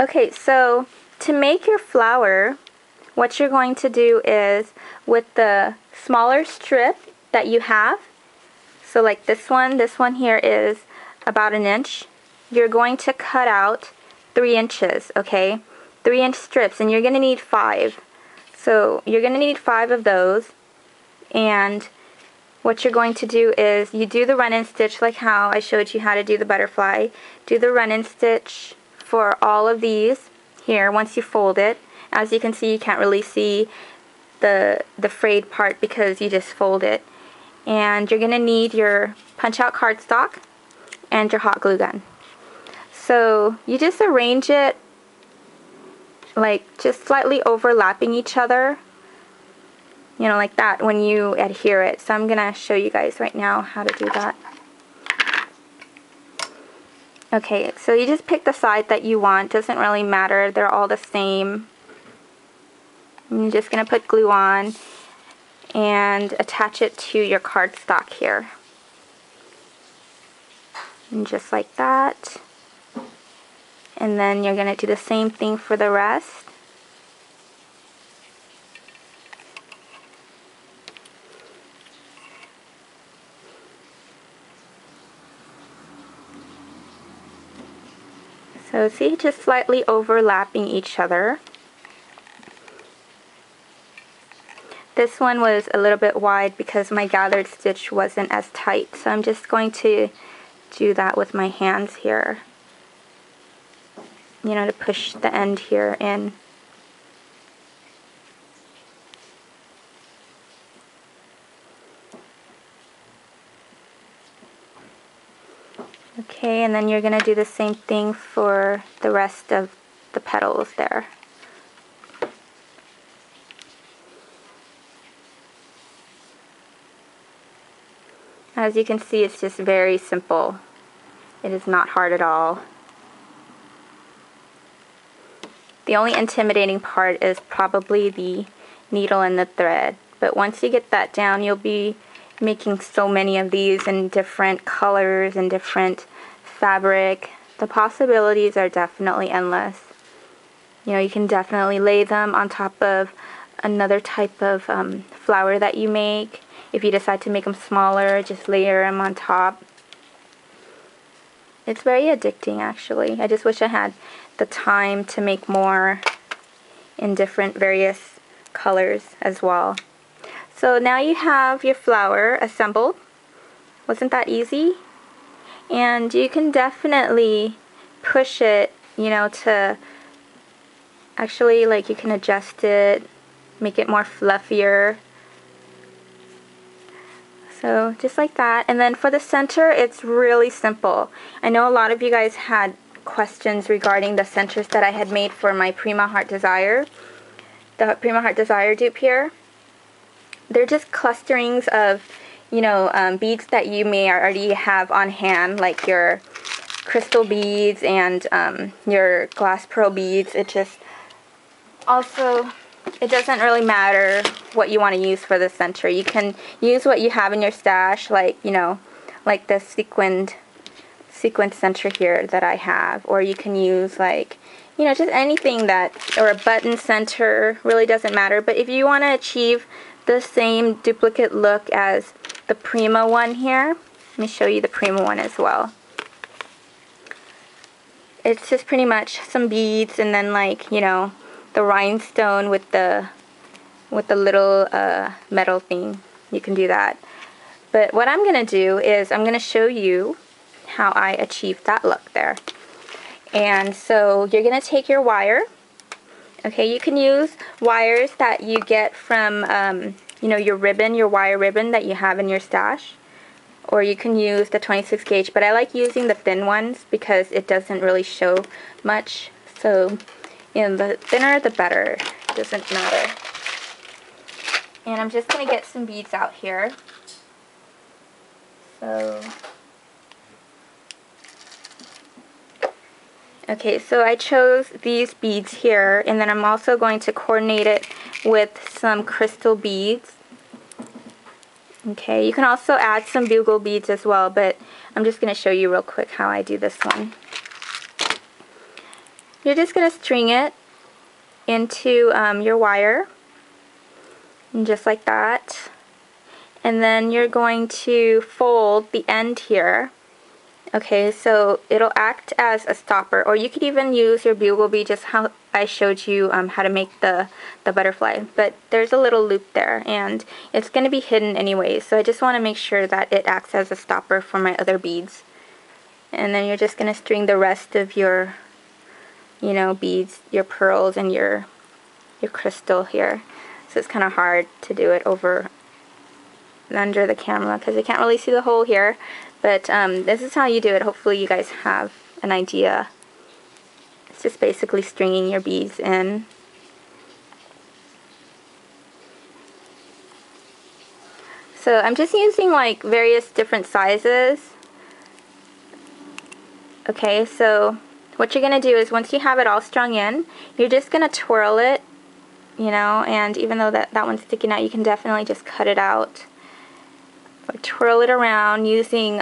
Okay, so to make your flower, what you're going to do is with the smaller strip that you have, so like this one here is about 1 inch, you're going to cut out 3 inches, okay? 3-inch strips, and you're going to need 5. So you're going to need 5 of those, and what you're going to do is you do the run-in stitch like how I showed you how to do the butterfly. Do the run-in stitch for all of these here once you fold it. As you can see, you can't really see the frayed part because you just fold it. And you're going to need your punch-out cardstock and your hot glue gun. So you just arrange it like just slightly overlapping each other, you know, like that when you adhere it. So I'm going to show you guys right now how to do that. Okay, so you just pick the side that you want. Doesn't really matter. They're all the same. I'm just going to put glue on and attach it to your cardstock here. And just like that. And then you're going to do the same thing for the rest. So see, just slightly overlapping each other. This one was a little bit wide because my gathered stitch wasn't as tight. So I'm just going to do that with my hands here. You know, to push the end here in. Okay, and then you're going to do the same thing for the rest of the petals there. As you can see, it's just very simple. It is not hard at all. The only intimidating part is probably the needle and the thread. But once you get that down, you'll be making so many of these in different colors and different fabric. The possibilities are definitely endless. You know, you can definitely lay them on top of another type of flower that you make. If you decide to make them smaller, just layer them on top. It's very addicting, actually. I just wish I had the time to make more in different various colors as well. So now you have your flower assembled. Wasn't that easy? And you can definitely push it, you know, to actually, like, you can adjust it, make it more fluffier. So just like that. And then for the center, it's really simple. I know a lot of you guys had questions regarding the centers that I had made for my Prima Heart Desire, the Prima Heart Desire dupe here. They're just clusterings of, you know, beads that you may already have on hand, like your crystal beads and your glass pearl beads. It just also, it doesn't really matter what you want to use for the center. You can use what you have in your stash, like, you know, like this sequined center here that I have, or you can use, like, you know, just anything that, or a button center, really doesn't matter. But if you want to achieve the same duplicate look as the Prima one here, let me show you the Prima one as well. It's just pretty much some beads and then, like, you know, the rhinestone with the little metal thing. You can do that. But what I'm going to do is I'm going to show you how I achieved that look there. And so you're going to take your wire. Okay, you can use wires that you get from, you know, your ribbon, your wire ribbon that you have in your stash. Or you can use the 26 gauge, but I like using the thin ones because it doesn't really show much. So, you know, the thinner the better. It doesn't matter. And I'm just going to get some beads out here. So, okay, so I chose these beads here, and then I'm also going to coordinate it with some crystal beads. Okay, you can also add some bugle beads as well, but I'm just going to show you real quick how I do this one. you're just going to string it into your wire, and just like that. And then you're going to fold the end here. Okay, so it'll act as a stopper, or you could even use your bugle bead, just how I showed you how to make the butterfly. But there's a little loop there, and it's going to be hidden anyway, so I just want to make sure that it acts as a stopper for my other beads. And then you're just going to string the rest of your, you know, beads, your pearls, and your crystal here. So it's kind of hard to do it over under the camera because I can't really see the hole here. But this is how you do it. Hopefully you guys have an idea. It's just basically stringing your beads in. So I'm just using like various different sizes. Okay, so what you're going to do is once you have it all strung in, you're just going to twirl it, you know, and even though that one's sticking out, you can definitely just cut it out. Or twirl it around using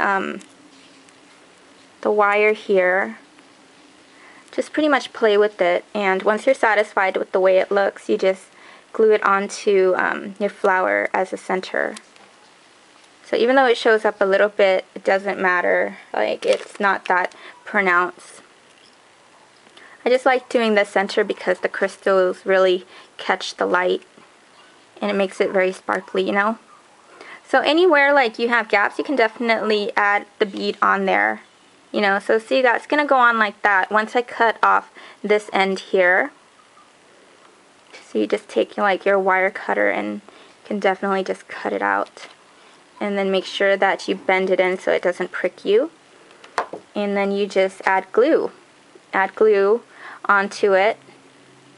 the wire here. Just pretty much play with it, and once you're satisfied with the way it looks, you just glue it onto your flower as a center. So even though it shows up a little bit, it doesn't matter. Like, it's not that pronounced. I just like doing the center because the crystals really catch the light and it makes it very sparkly, you know. So anywhere like you have gaps, you can definitely add the bead on there, you know. So see, that's going to go on like that once I cut off this end here. So you just take like your wire cutter and you can definitely just cut it out. And then make sure that you bend it in so it doesn't prick you. And then you just add glue. Add glue onto it.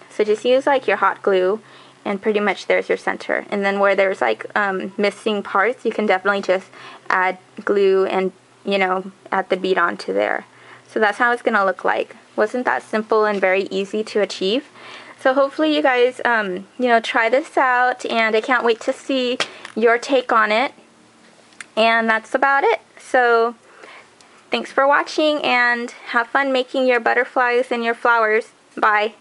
So just use like your hot glue, and pretty much there's your center. And then where there's like missing parts, you can definitely just add glue and, you know, add the bead onto there. So that's how it's going to look like. Wasn't that simple and very easy to achieve? So hopefully you guys, you know, try this out, and I can't wait to see your take on it. And that's about it. So thanks for watching, and have fun making your butterflies and your flowers. Bye.